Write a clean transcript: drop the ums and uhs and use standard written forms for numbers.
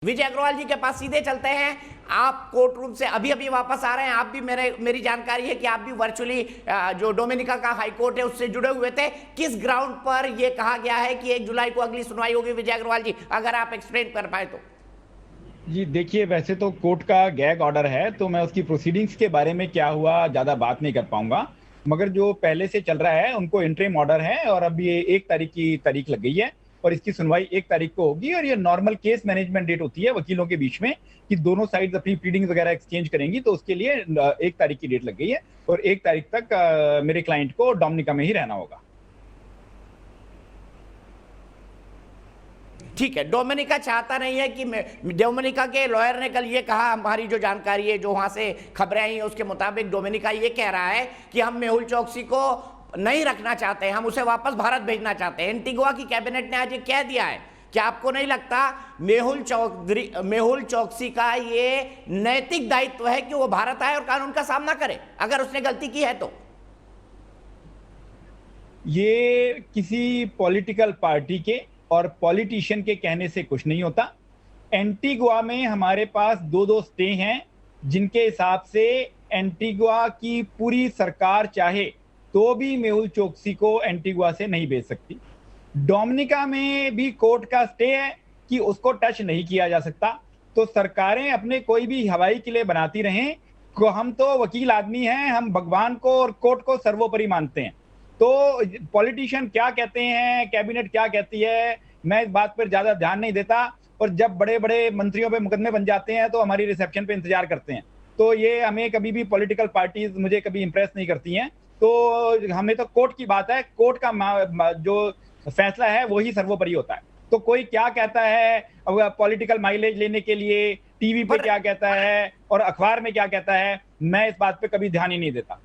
विजय अग्रवाल जी के पास सीधे चलते हैं। आप कोर्ट रूम से अभी अभी वापस आ रहे हैं। आप भी मेरी जानकारी है कि आप भी वर्चुअली जो डोमिनिका का हाई कोर्ट है उससे जुड़े हुए थे। किस ग्राउंड पर यह कहा गया है कि 1 जुलाई को अगली सुनवाई होगी? विजय अग्रवाल जी, अगर आप एक्सप्लेन कर पाए तो। जी देखिए, वैसे तो कोर्ट का गैग ऑर्डर है, तो मैं उसकी प्रोसीडिंग्स के बारे में क्या हुआ ज़्यादा बात नहीं कर पाऊंगा। मगर जो पहले से चल रहा है उनको इंटरिम ऑर्डर है और अब ये 1 तारीख की तारीख लग गई है और इसकी सुनवाई 1 तारीख को होगी। और ये नॉर्मल केस मैनेजमेंट डेट होती है वकीलों के बीच में कि दोनों साइड्स अपनी प्लीडिंग्स वगैरह एक्सचेंज करेंगी, तो उसके लिए 1 तारीख की डेट लग गई है और 1 तारीख तक मेरे क्लाइंट को डोमिनिका में ही रहना होगा। ठीक है, डोमिनिका चाहता नहीं है कि डोमिनिका के लॉयर ने कल ये कहा, हमारी जो जानकारी है, जो वहां से खबरें आई हैं उसके मुताबिक डोमिनिका ये कह रहा है कि हम मेहुल चोकसी को नहीं रखना चाहते हैं, हम उसे वापस भारत भेजना चाहते हैं। एंटीगुआ की कैबिनेट ने आज ये कह दिया है। क्या आपको नहीं लगता मेहुल चोकसी का ये नैतिक दायित्व है कि वो भारत आए और कानून का सामना करे अगर उसने गलती की है तो? ये किसी पॉलिटिकल पार्टी के और पॉलिटिशियन के कहने से कुछ नहीं होता। एंटीगुआ में हमारे पास 2-2 स्टे हैं, जिनके हिसाब से एंटीगुआ की पूरी सरकार चाहे तो भी मेहुल चोकसी को एंटीगुआ से नहीं भेज सकती। डोमिनिका में भी कोर्ट का स्टे है कि उसको टच नहीं किया जा सकता। तो सरकारें अपने कोई भी हवाई किले बनाती रहें, को हम तो वकील आदमी हैं, हम भगवान को और कोर्ट को सर्वोपरि मानते हैं। तो पॉलिटिशियन क्या कहते हैं, कैबिनेट क्या कहती है, मैं इस बात पर ज्यादा ध्यान नहीं देता। और जब बड़े बड़े मंत्रियों पे मुकदमे बन जाते हैं तो हमारी रिसेप्शन पे इंतजार करते हैं। तो ये हमें कभी भी पॉलिटिकल पार्टीज मुझे कभी इंप्रेस नहीं करती हैं। तो हमें तो कोर्ट की बात है, कोर्ट का जो फैसला है वही सर्वोपरि होता है। तो कोई क्या कहता है पॉलिटिकल माइलेज लेने के लिए, टीवी पे क्या कहता है और अखबार में क्या कहता है, मैं इस बात पे कभी ध्यान ही नहीं देता।